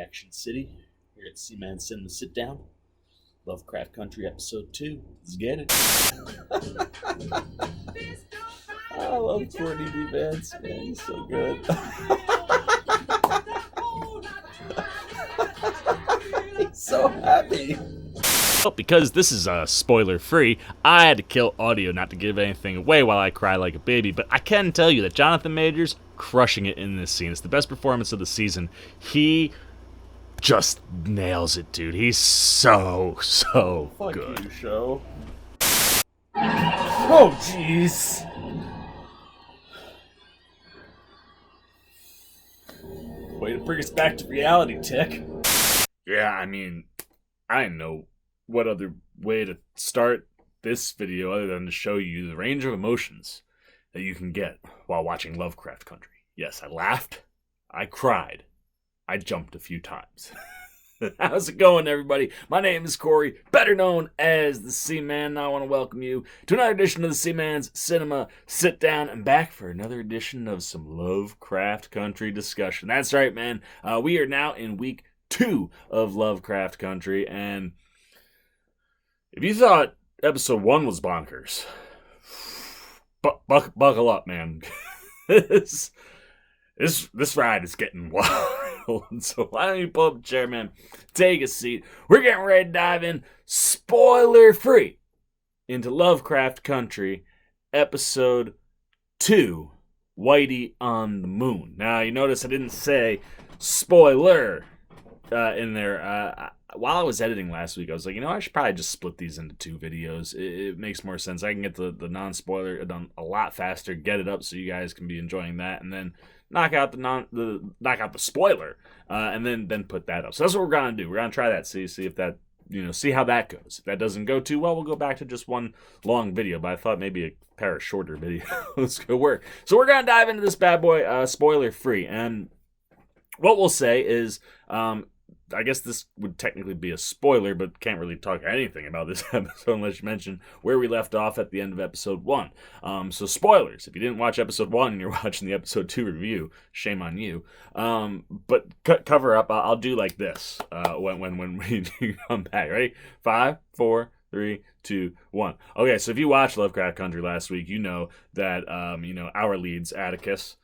Reaction City here at Seaman Cinema Sitdown. Lovecraft Country Episode 2. Let's get it. I love Courtney D. Vance, man. He's so good. He's so happy. Well, because this is spoiler free, I had to kill audio not to give anything away while I cry like a baby, but I can tell you that Jonathan Majors crushing it in this scene. It's the best performance of the season. He just nails it, dude. He's so Fuck good. You, show. Oh, jeez. Way to bring us back to reality, Tick. Yeah, I mean, I know what other way to start this video other than to show you the range of emotions that you can get while watching Lovecraft Country. Yes, I laughed, I cried, I jumped a few times. How's it going, everybody? My name is Corey, better known as the Seaman. I want to welcome you to another edition of the Seaman's Cinema Sit Down, and back for another edition of some Lovecraft Country discussion. That's right, man. We are now in week 2 of Lovecraft Country, and if you thought episode 1 was bonkers, buckle up, man. this ride is getting wild. So why don't you pull up a chair, man? Take a seat. We're getting ready to dive in, spoiler free, into Lovecraft Country, episode 2, Whitey on the Moon. Now, you notice I didn't say spoiler in there. While I was editing last week, I was like, I should probably just split these into 2 videos. It makes more sense. I can get the non-spoiler done a lot faster, get it up so you guys can be enjoying that, and then knock out the spoiler, and then put that up. So that's what we're gonna do. We're gonna try that. See if that see how that goes. If that doesn't go too well, we'll go back to just one long video. But I thought maybe a pair of shorter videos could work. So we're gonna dive into this bad boy, spoiler free, and what we'll say is, I guess this would technically be a spoiler, but can't really talk anything about this episode unless you mention where we left off at the end of episode 1. So spoilers. If you didn't watch episode 1 and you're watching the episode 2 review, shame on you. But cover up. I'll do like this when we come back. Ready? 5, 4, 3, 2, 1. Okay, so if you watched Lovecraft Country last week, you know that our leads, Atticus,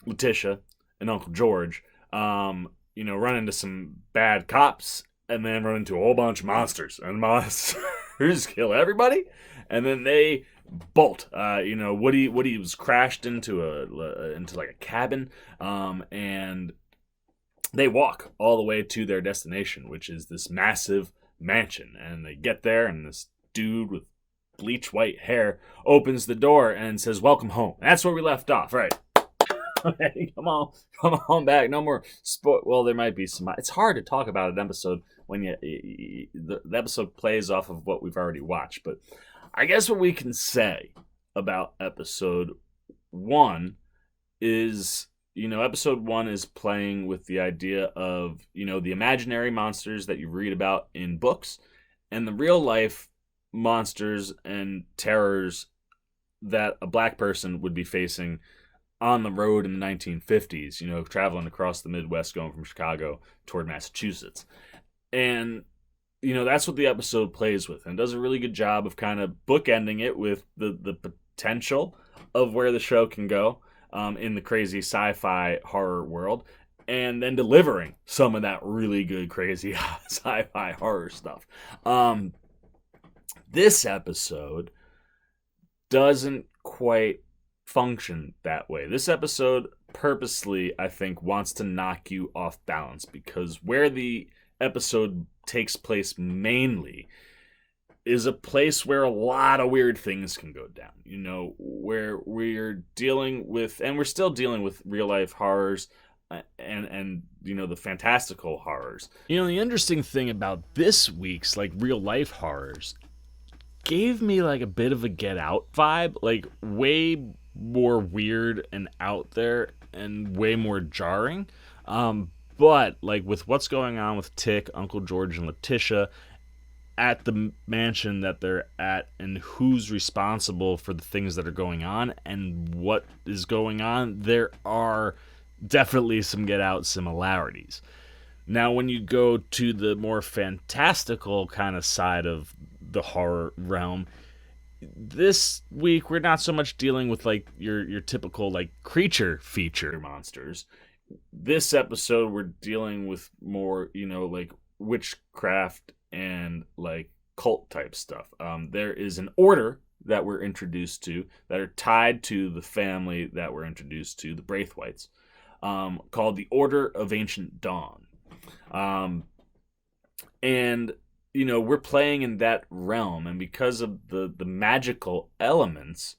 Letitia, and Uncle George, run into some bad cops and then run into a whole bunch of monsters. And monsters kill everybody. And then they bolt. Woody was crashed into like a cabin. And they walk all the way to their destination, which is this massive mansion. And they get there, and this dude with bleach white hair opens the door and says, "Welcome home." That's where we left off, right? Okay, come on back. No more well, there might be some. It's hard to talk about an episode when the episode plays off of what we've already watched. But I guess what we can say about episode 1 is, episode 1 is playing with the idea of, the imaginary monsters that you read about in books and the real life monsters and terrors that a black person would be facing on the road in the 1950s, traveling across the Midwest, going from Chicago toward Massachusetts. And, that's what the episode plays with, and does a really good job of kind of bookending it with the potential of where the show can go in the crazy sci-fi horror world, and then delivering some of that really good crazy sci-fi horror stuff. This episode doesn't quite function that way. This episode purposely, I think, wants to knock you off balance, because where the episode takes place mainly is a place where a lot of weird things can go down, where we're dealing with, and we're still dealing with, real life horrors and the fantastical horrors. The interesting thing about this week's real life horrors gave me a bit of a Get Out vibe, way more weird and out there and way more jarring. But with what's going on with Tick, Uncle George, and Letitia at the mansion that they're at, and who's responsible for the things that are going on and what is going on, there are definitely some Get Out similarities. Now, when you go to the more fantastical kind of side of the horror realm, this week we're not so much dealing with like your typical like creature feature monsters. This episode we're dealing with more, like witchcraft and like cult type stuff. There is an order that we're introduced to that are tied to the family that we're introduced to, the Braithwaites, called the Order of Ancient Dawn. And we're playing in that realm, and because of the magical elements,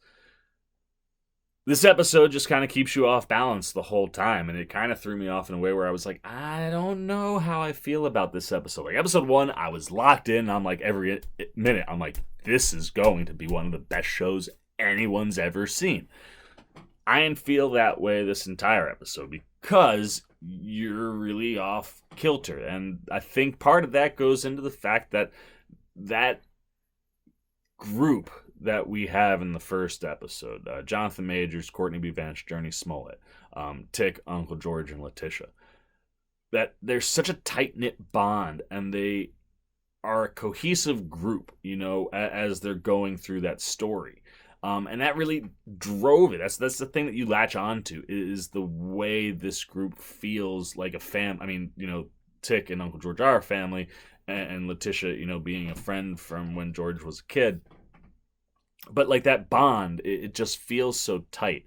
this episode just kind of keeps you off balance the whole time, and it kind of threw me off in a way where I was like, I don't know how I feel about this episode. Like episode 1, I was locked in. I'm like, every minute, I'm like, this is going to be one of the best shows anyone's ever seen. I didn't feel that way this entire episode because you're really off kilter, and I think part of that goes into the fact that that group that we have in the first episode, Jonathan Majors, Courtney B. Vance, Journey Smollett, Tick, Uncle George, and Letitia, that there's such a tight-knit bond, and they are a cohesive group, as they're going through that story. And that really drove it. That's the thing that you latch on to, is the way this group feels like a fam. I mean, Tick and Uncle George are a family, and Letitia, being a friend from when George was a kid. But like that bond, it just feels so tight.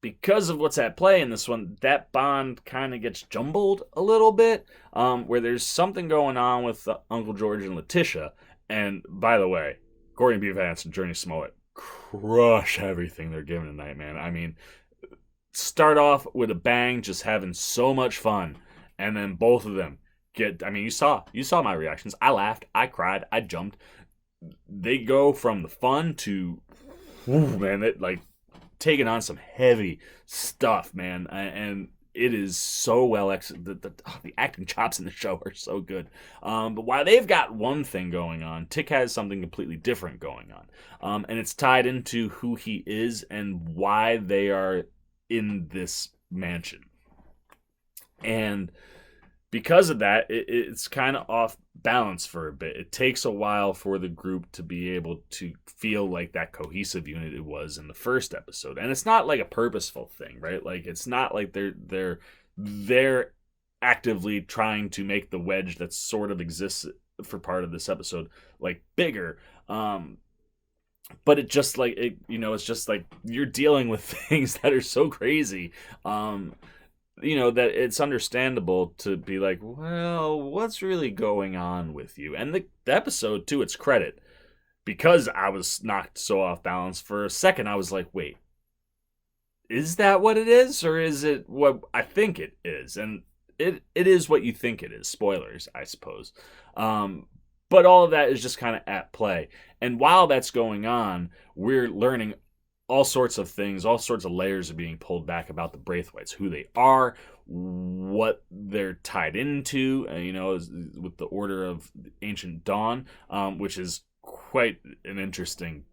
Because of what's at play in this one, that bond kind of gets jumbled a little bit, where there's something going on with Uncle George and Letitia. And by the way, Courtney B. Vance and Journey Smollett crush everything they're given tonight, man. I mean, start off with a bang, just having so much fun, and then both of them you saw my reactions. I laughed, I cried, I jumped. They go from the fun to, man, it like taking on some heavy stuff, man, and it is so well executed. The acting chops in the show are so good. But while they've got one thing going on, Tick has something completely different going on, and it's tied into who he is and why they are in this mansion. And because of that, it's kind of off balance for a bit. It takes a while for the group to be able to feel like that cohesive unit it was in the first episode. And it's not like a purposeful thing, right? Like it's not like they're actively trying to make the wedge that sort of exists for part of this episode like bigger. But it just like it's just like you're dealing with things that are so crazy. That it's understandable to be like, well, what's really going on with you? And the episode, to its credit, because I was knocked so off balance for a second, I was like, wait, is that what it is? Or is it what I think it is? And it is what you think it is. Spoilers, I suppose. But all of that is just kind of at play. And while that's going on, we're learning all sorts of things, all sorts of layers are being pulled back about the Braithwaites, who they are, what they're tied into, with the Order of Ancient Dawn, which is quite an interesting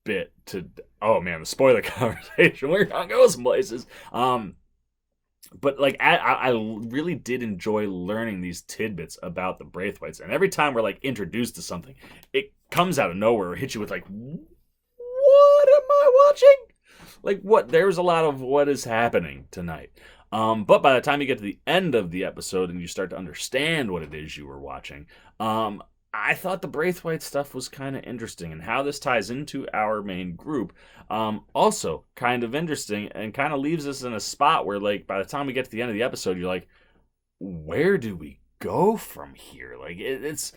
bit to, oh man, the spoiler conversation, we're gonna go some places. But like I really did enjoy learning these tidbits about the Braithwaites, and every time we're like introduced to something, it comes out of nowhere or hits you with like, what am I watching? Like what? There's a lot of what is happening tonight. But by the time you get to the end of the episode and you start to understand what it is you were watching, I thought the Braithwaite stuff was kind of interesting, and how this ties into our main group, also kind of interesting, and kind of leaves us in a spot where, like, by the time we get to the end of the episode, you're like, where do we go from here? Like, it's.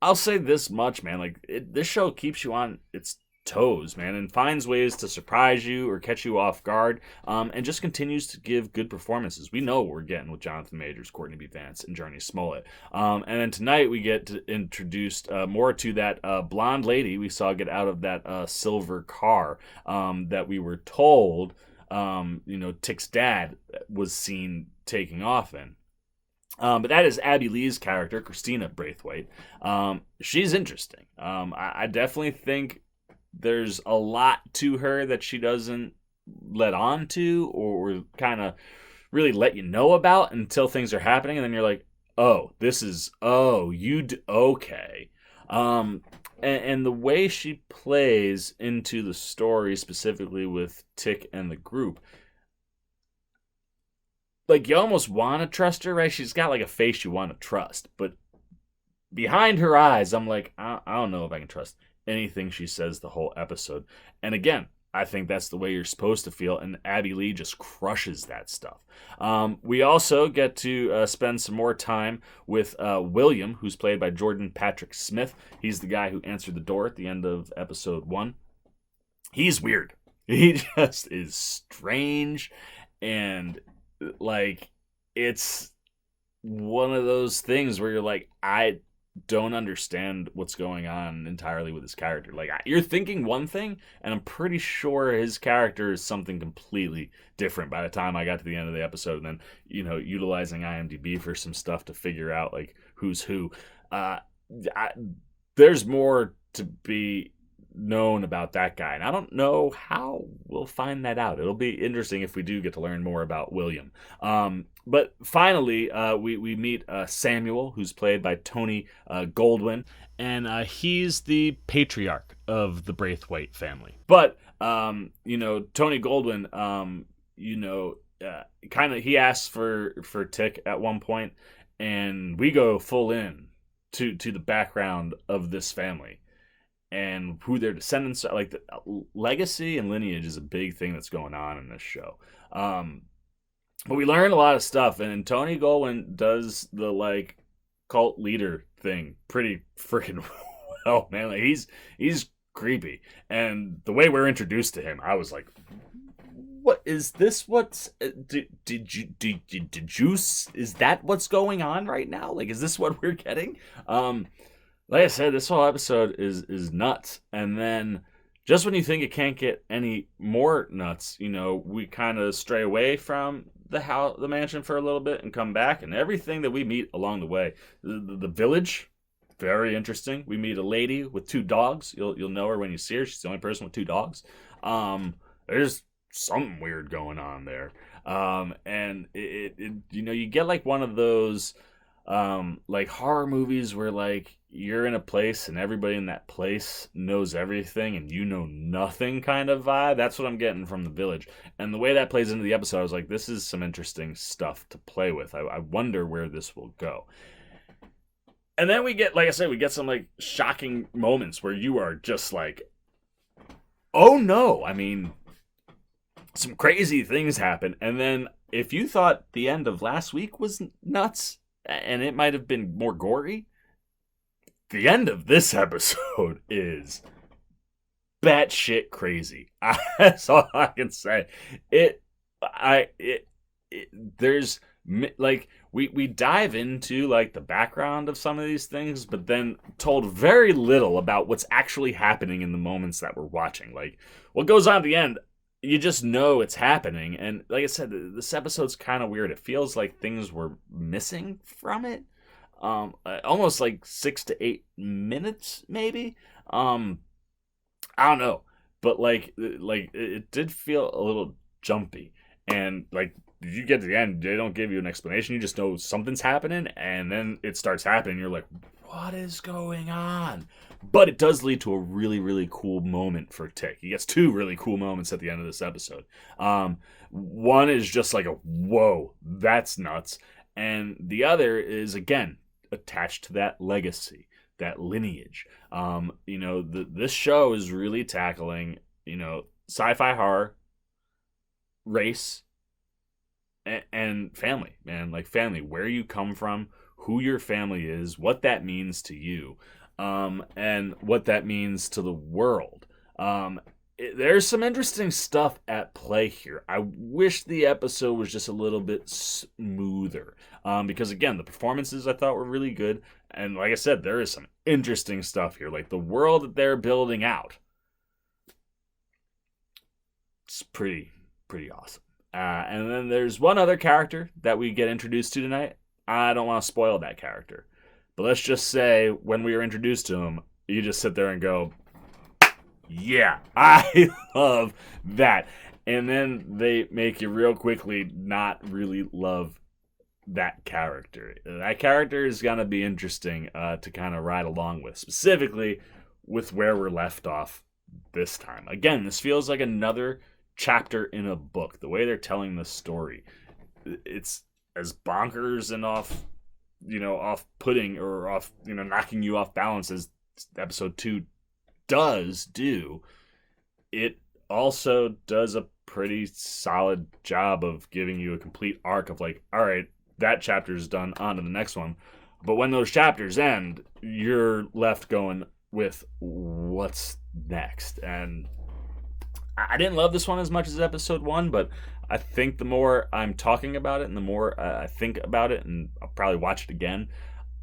I'll say this much, man. Like, this show keeps you on its toes, man, and finds ways to surprise you or catch you off guard, and just continues to give good performances. We know what we're getting with Jonathan Majors, Courtney B. Vance, and Journey Smollett. And then tonight we get introduced more to that blonde lady we saw get out of that silver car that we were told, Tick's dad was seen taking off in. But that is Abby Lee's character, Christina Braithwaite. She's interesting. I definitely think there's a lot to her that she doesn't let on to, or kind of really let you know about until things are happening, and then you're like, oh, okay. And the way she plays into the story, specifically with Tick and the group, like, you almost want to trust her, right? She's got like a face you want to trust, but behind her eyes, I'm like, I don't know if I can trust anything she says the whole episode. And again, I think that's the way you're supposed to feel, and Abby Lee just crushes that stuff. We also get to spend some more time with William, who's played by Jordan Patrick Smith. He's the guy who answered the door at the end of episode 1. He's weird. He just is strange, and like, it's one of those things where you're like, I don't understand what's going on entirely with his character. Like, you're thinking one thing, and I'm pretty sure his character is something completely different by the time I got to the end of the episode. And then, utilizing IMDb for some stuff to figure out like who's who. There's more to be known about that guy, and I don't know how we'll find that out. It'll be interesting if we do get to learn more about William. But finally, we meet Samuel, who's played by Tony Goldwyn, and he's the patriarch of the Braithwaite family. But Tony Goldwyn, kind of, he asks for Tick at one point, and we go full in to the background of this family and who their descendants are. Like, the legacy and lineage is a big thing that's going on in this show. But we learn a lot of stuff, and Tony Goldwyn does the like cult leader thing pretty freaking well, man. Like, he's creepy, and the way we're introduced to him, I was like, what is this? What's did you is that what's going on right now? Like, is this what we're getting? Like I said, this whole episode is nuts. And then just when you think it can't get any more nuts, we kind of stray away from the mansion for a little bit and come back, and everything that we meet along the way. The village, very interesting. We meet a lady with 2 dogs. You'll know her when you see her. She's the only person with 2 dogs. There's something weird going on there. And it you get like one of those like horror movies where like you're in a place and everybody in that place knows everything and you know nothing kind of vibe. That's what I'm getting from the village. And the way that plays into the episode, I was like, this is some interesting stuff to play with. I wonder where this will go. And then we get, like I said, we get some like shocking moments where you are just like, oh no. I mean, some crazy things happen. And then if you thought the end of last week was nuts and it might have been more gory, the end of this episode is batshit crazy. That's all I can say. There's like, we dive into like the background of some of these things, but then told very little about what's actually happening in the moments that we're watching. Like, what goes on at the end, you just know it's happening. And like I said, this episode's kind of weird. It feels like things were missing from it. Almost like 6 to 8 minutes, maybe. I don't know, but like it did feel a little jumpy, and like you get to the end, they don't give you an explanation. You just know something's happening, and then it starts happening. You're like, what is going on? But it does lead to a really, really cool moment for Tick. He gets 2 really cool moments at the end of this episode. One is just like a whoa, that's nuts, and the other is again attached to that legacy, that lineage. This show is really tackling, sci-fi horror, race, and family, man. Like, family, where you come from, who your family is, what that means to you, and what that means to the world. There's some interesting stuff at play here. I wish the episode was just a little bit smoother. Because again, the performances I thought were really good. And like I said, there is some interesting stuff here. Like, the world that they're building out, it's pretty awesome. And then there's one other character that we get introduced to tonight. I don't want to spoil that character, but let's just say when we were introduced to him, you just sit there and go, yeah, I love that. And then they make you real quickly not really love that character. That character is going to be interesting to kind of ride along with, specifically with where we're left off this time. Again, this feels like another chapter in a book. The way they're telling the story, it's as bonkers and off-putting or knocking you off balance as episode 2 does do. It also does a pretty solid job of giving you a complete arc of like, all right, that chapter's done, on to the next one. But when those chapters end, you're left going with what's next. And I didn't love this one as much as episode 1, but I think the more I'm talking about it and the more I think about it, and I'll probably watch it again,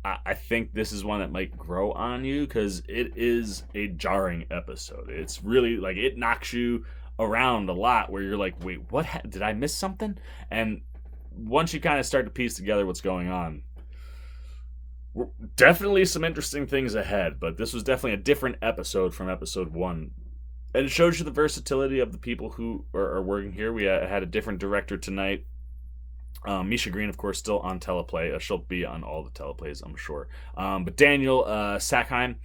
I think this is one that might grow on you because it is a jarring episode. It's really like it knocks you around a lot where you're like, wait, what? Did I miss something? And once you kind of start to piece together what's going on, definitely some interesting things ahead. But this was definitely a different episode from episode 1. And it shows you the versatility of the people who are working here. We had a different director tonight. Misha Green, of course, still on teleplay. She'll be on all the teleplays, I'm sure. But Daniel Sackheim,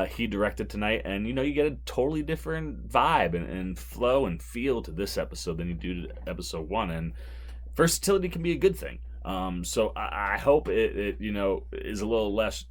he directed tonight. And, you get a totally different vibe and flow and feel to this episode than you do to episode 1. And versatility can be a good thing. So I hope it is a little less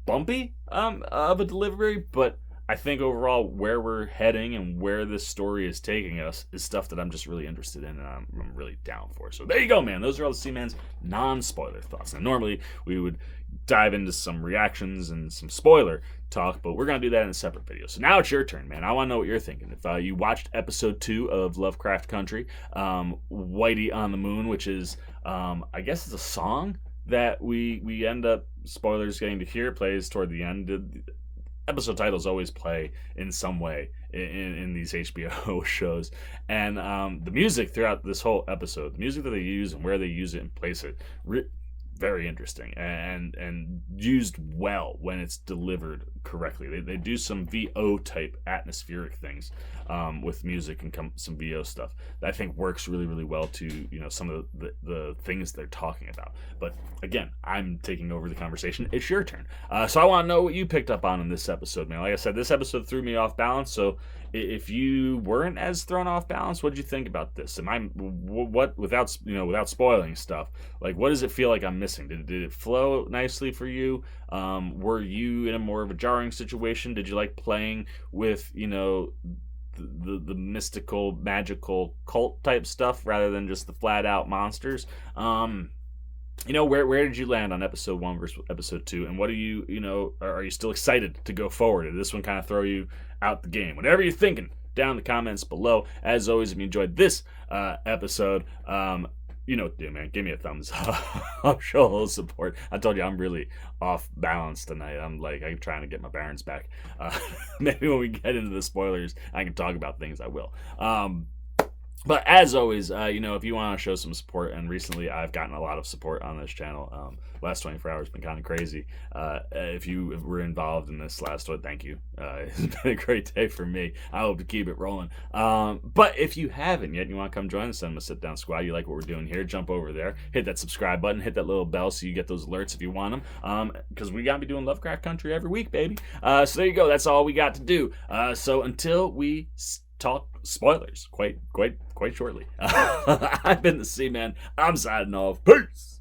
bumpy of a delivery, but I think overall where we're heading and where this story is taking us is stuff that I'm just really interested in and I'm really down for. So there you go, man. Those are all the Seaman's non-spoiler thoughts. Now, normally we would dive into some reactions and some spoiler talk, but we're going to do that in a separate video. So now it's your turn, man. I want to know what you're thinking. If you watched episode 2 of Lovecraft Country, Whitey on the Moon, which is, I guess it's a song that we end up, spoilers, getting to hear, plays toward the end. Episode titles always play in some way in these HBO shows. And the music throughout this whole episode, the music that they use and where they use it and place it, very interesting and used well when it's delivered correctly. They do some VO type atmospheric things with music and some VO stuff that I think works really, really well to some of the things they're talking about. But again, I'm taking over the conversation. It's your turn. So I want to know what you picked up on in this episode, man. Like I said, this episode threw me off balance. So if you weren't as thrown off balance, what did you think about this? Without spoiling stuff? Like, what does it feel like I'm missing? Did it flow nicely for you? Were you in a more of a jarring situation? Did you like playing with the mystical, magical cult type stuff rather than just the flat out monsters? Where did you land on episode 1 versus episode 2? And what are you still excited to go forward? Did this one kind of throw you out the game? Whatever you're thinking, down in the comments below. As always, if you enjoyed this episode, dude, man, give me a thumbs up. Show a little support. I told you I'm really off balance tonight. I'm trying to get my bearings back. Maybe when we get into the spoilers, I can talk about things. I will. But as always, if you want to show some support, and recently I've gotten a lot of support on this channel. Last 24 hours has been kind of crazy. If you were involved in this last one, thank you. It's been a great day for me. I hope to keep it rolling. But if you haven't yet and you want to come join the Cinema Sit Down Squad, you like what we're doing here, jump over there, hit that subscribe button, hit that little bell so you get those alerts if you want them. Because we got to be doing Lovecraft Country every week, baby. So there you go. That's all we got to do. So until we talk spoilers quite shortly. I've been the Seaman. I'm signing off. Peace.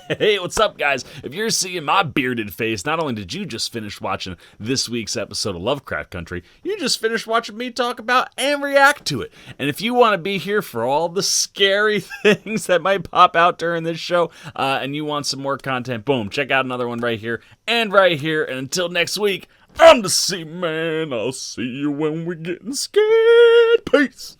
Hey, what's up, guys? If you're seeing my bearded face, not only did you just finish watching this week's episode of Lovecraft Country, you just finished watching me talk about and react to it. And if you want to be here for all the scary things that might pop out during this show, and you want some more content, boom, check out another one right here and right here. And until next week, I'm the Seaman. I'll see you when we're getting scared. Peace.